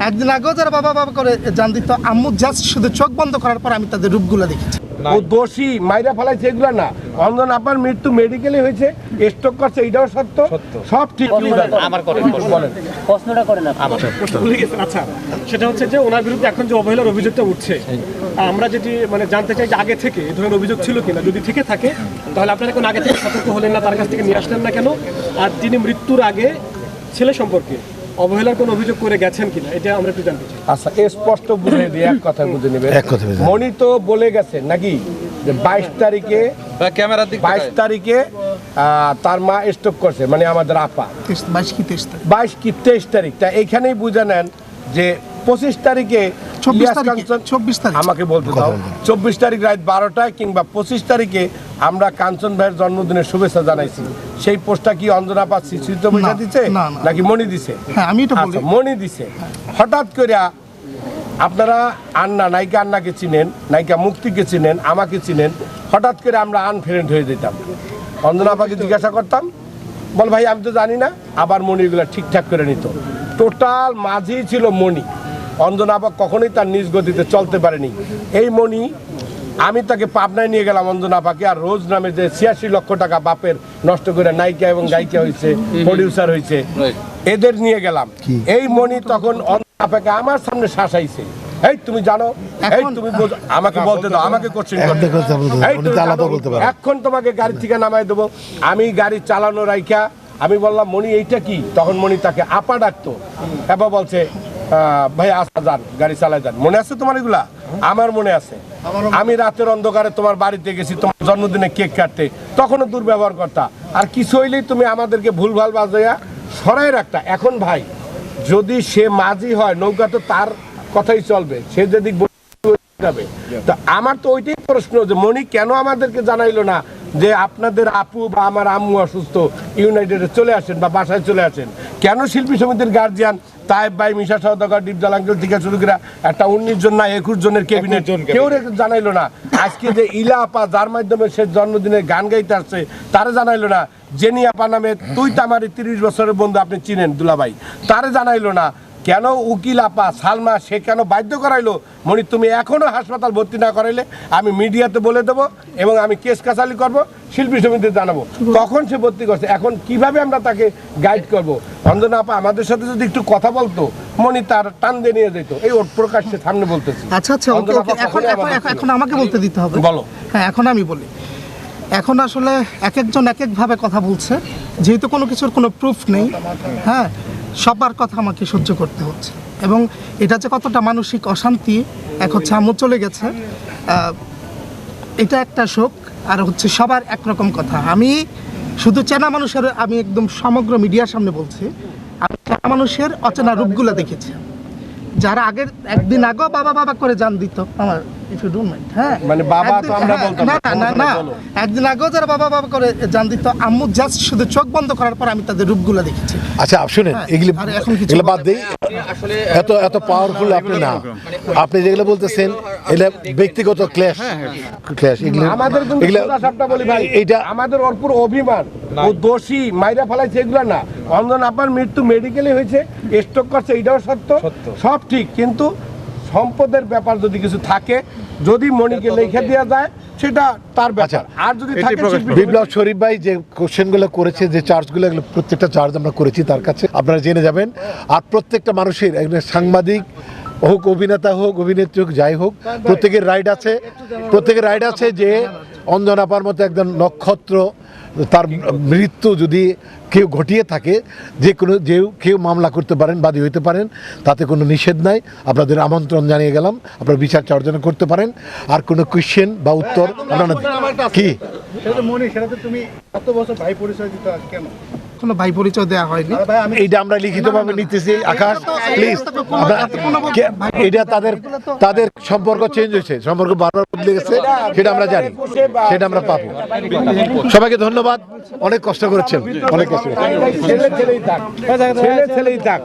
একদিন আগেও যারা বাবা বাবা করে জান দিত, আম্মু জাস্ট শুধু চোখ বন্ধ করার পর আমি তাদের রূপগুলো দেখেছি। ও দোষী মাইরা ফেলাইছে এগুলো না। অঞ্জন আপার মৃত্যু মেডিকেলে হয়েছে, স্ট্রোক করছে, এটাও সত্য, সব ঠিক। আমার করেন বলেন, প্রশ্নটা করেন আমার আচ্ছা, সেটা হচ্ছে যে ওনার বিরুদ্ধে এখন যে অবহেলার অভিযোগটা উঠছে, আমরা যেটি মানে জানতে চাই যে আগে থেকে এই ধরনের অভিযোগ ছিল কিনা, যদি থেকে থাকে তাহলে আপনারা এখন আগে থেকে সতর্ক হলেন না, তার কাছ থেকে নিয়ে আসলেন না কেন? আর তিনি মৃত্যুর আগে ছেলে সম্পর্কে অবহেলার কোনো অভিযোগ করে গেছেন কিনা, এটা আমরা একটু জানতে চাই। আচ্ছা স্পষ্ট বুঝে দিয়ে এক কথা বুঝে নেবেন। মণি তো বলে গেছে নাকি যে 22 তারিখে ক্যামেরার দিকে 22 তারিখে তার মা স্ট্রোক করছে, মানে আমাদের আপা 22 কি 23 তারিখ, 22 কি 23 তারিখ। তা এইখানেই বুঝে নেন যে 25 তারিখে 24 তারিখ আমাকে বলতে দাও, 24 তারিখ রাত 12টায় কিংবা 25 তারিখে আমরা কাঞ্চন ভাইয়ের জন্মদিনের শুভেচ্ছা জানাইছি। সেই পোস্টটা কি অঞ্জনা আপা স্মৃত বইটা দিছে নাকি মণি দিছে? হ্যাঁ আমি এটা বলি, আচ্ছা মণি দিছে। হঠাৎ করে আপনারা আন্না নায়িকা আন্নাকে চিনেন, নায়িকা মুক্তিকে চিনেন, আমাকে চিনেন, হঠাৎ করে আমরা আনফ্রেন্ড হয়ে যেতাম। অঞ্জনা আপাকে জিজ্ঞাসা করতাম, বল ভাই আমি তো জানি না, আবার মণিগুলো ঠিকঠাক করে নিত। টোটাল মাঝেই ছিল মণি। অঞ্জনা আপা কখনোই তার নিজ গতিতে চলতে পারেনি। এই মণি আমি তাকে পাবনায় নিয়ে গেলাম অঞ্জনা আপাকে, আর রোজ নামে যে 86 লক্ষ টাকা বাপের নষ্ট করে নায়িকা এবং গায়িকা হয়েছে, প্রডিউসার হয়েছে, এদের নিয়ে গেলাম। এই মণি তখন অঞ্জনা আপাকে আমার সামনে শাসাইছে, এই তুমি জানো, এই তুমি আমাকে বলতে দাও, আমাকে কোশ্চেন করতে, এখন তোমাকে গাড়ি থেকে নামাই দেবো। আমি গাড়ি চালানো রাইখা আমি বললাম মণি এইটা কি? তখন মণি তাকে আপা ডাকতো, এবার বলছে ভাই আসা যান, গাড়ি চালায় যান। মনে আছে তোমার এগুলা? আমার মনে আছে। আমি রাতের অন্ধকারে তোমার বাড়িতে গেছি তোমার জন্মদিনে কেক কাটতে, তখনও দুর্ব্যবহার করতা, আর কিছু হইলেই তুমি আমাদেরকে ভুলভাল বাজাইয়া সরাই রাখতা। এখন ভাই যদি সে মাঝি হয়, নৌকা তো তার কথাই চলবে, সে যদি যাবে। তা আমার তো ওইটাই প্রশ্ন যে মণি কেন আমাদেরকে জানাইলো না যে আপনাদের আপু বা আমার আম্মু অসুস্থ, ইউনাইটেডে চলে আসেন বা বাসায় চলে আসেন? কেন শিল্পী সমিতির গার্জিয়ান তাইব ভাই, মিশা সওদাগর, ডিপজল আঙ্কেল থেকে শুরু করে একটা 19 জন না 21 জনের ক্যাবিনেট কেউ জানাইলো না? আজকে যে ইলা আপা যার মাধ্যমে সে জন্মদিনের গান গাইতে আসছে তারে জানাইলো না? জেনি আপা নামে তুই তো আমার 30 বছরের বন্ধু, আপনি চিনেন দুলাভাই, তারে জানাইলো না? কেন উকিল আপা সালমা সে কেন বাধ্য করাইলো মণি তুমি এখনো হাসপাতাল ভর্তি না করাইলে আমি মিডিয়াতে বলে দেবো এবং আমি কেস কাছালি করবো, শিল্পী সমিতিতে জানাবো। তখন সে ভর্তি করছে। এখন কিভাবে আমরা তাকে গাইড করব? অঞ্জনা আপা আমাদের সাথে যদি একটু কথা বলতো, মণি তার টান দিয়ে নিয়ে যেত। এই ওর প্রকাশ্যে সামনে বলতেছি। আচ্ছা আচ্ছা এখন আমাকে বলতে দিতে হবে। বলো। হ্যাঁ এখন আমি বলি। এখন আসলে এক একজন এক একভাবে কথা বলছে, যেহেতু কোনো কিছুর কোনো প্রুফ নেই, হ্যাঁ সবার কথা আমাকে সহ্য করতে হচ্ছে। এবং এটা যে কতটা মানসিক অশান্তি, এক হচ্ছে আম্মু চলে গেছে, এটা একটা শোক, আর হচ্ছে সবার একরকম কথা। আমি শুধু চেনা মানুষের, আমি একদম সমগ্র মিডিয়ার সামনে বলছি, আমি চেনা মানুষের অচেনা রূপগুলো দেখেছি, যারা আগের একদিন আগেও বাবা বাবা করে জান দিত আমার, ইফ ইউ ডোন্ট মাইন্ড। হ্যাঁ মানে বাবা তো আমরা বলতাম না, একদিন আগেও যারা বাবা বাবা করে জান দিত, আম্মু জাস্ট শুধু চোখ বন্ধ করার পর আমি তাদের রূপগুলো দেখেছি। আচ্ছা শুনেন, এগুলো বাদ দেই, এত পাওয়ারফুল আপনি না, আপনি যেগুলো বলতেছেন এটা ব্যক্তিগত ক্ল্যাশ, এগুলো আমাদের কিন্তু সবটা বলি ভাই, এটা আমাদের ওর পুরো অভিমান, ও দোষী মাইরা ফেলাইছে এগুলো না। অঞ্জন আপার মৃত্যু মেডিকেলে হয়েছে, স্ট্রোক করছে, এটাও সত্য, সব ঠিক। কিন্তু সম্পদের ব্যাপার যদি কিছু থাকে, যদি মণিকে লিখে দেওয়া যায় সেটা তার ব্যাপার। আর যদি থাকে বিপ্লব শরীফ ভাই যে কোশ্চেনগুলো করেছে, যে চার্জগুলো, এগুলো প্রত্যেকটা চার্জ আমরা করেছি তার কাছে, আপনারা জেনে যাবেন। আর প্রত্যেকটা মানুষের, একজন সাংবাদিক হোক, অভিনেতা হোক, অভিনেত্রী হোক, যাই হোক, প্রত্যেকের রাইট আছে যে অঞ্জনা আপার মতো একজন নক্ষত্র, তার মৃত্যু যদি কেউ ঘটিয়ে থাকে, কেউ মামলা করতে পারেন, বাদী হইতে পারেন, তাতে কোনো নিষেধ নাই। আপনাদের আমন্ত্রণ জানিয়ে গেলাম, আপনারা বিচার অর্জন করতে পারেন। আর কোনো কোয়েশ্চেন বা উত্তর আপনারা কি তুমি এত বছর ভাই পরিচয় দিতে কেন? কোনো ভাই পরিচয় দেওয়া হয়নি, এইটা আমরা লিখিতভাবে নিতেছি। আকাশ প্লিজ, এটা তাদের সম্পর্ক চেঞ্জ হয়েছে, সম্পর্ক বারবার বদলে গেছে, সেটা আমরা জানি, সেটা আমরা পাবো। সবাইকে ধন্যবাদ, অনেক কষ্ট করেছেন, অনেক কষ্ট। ছেলেই থাক।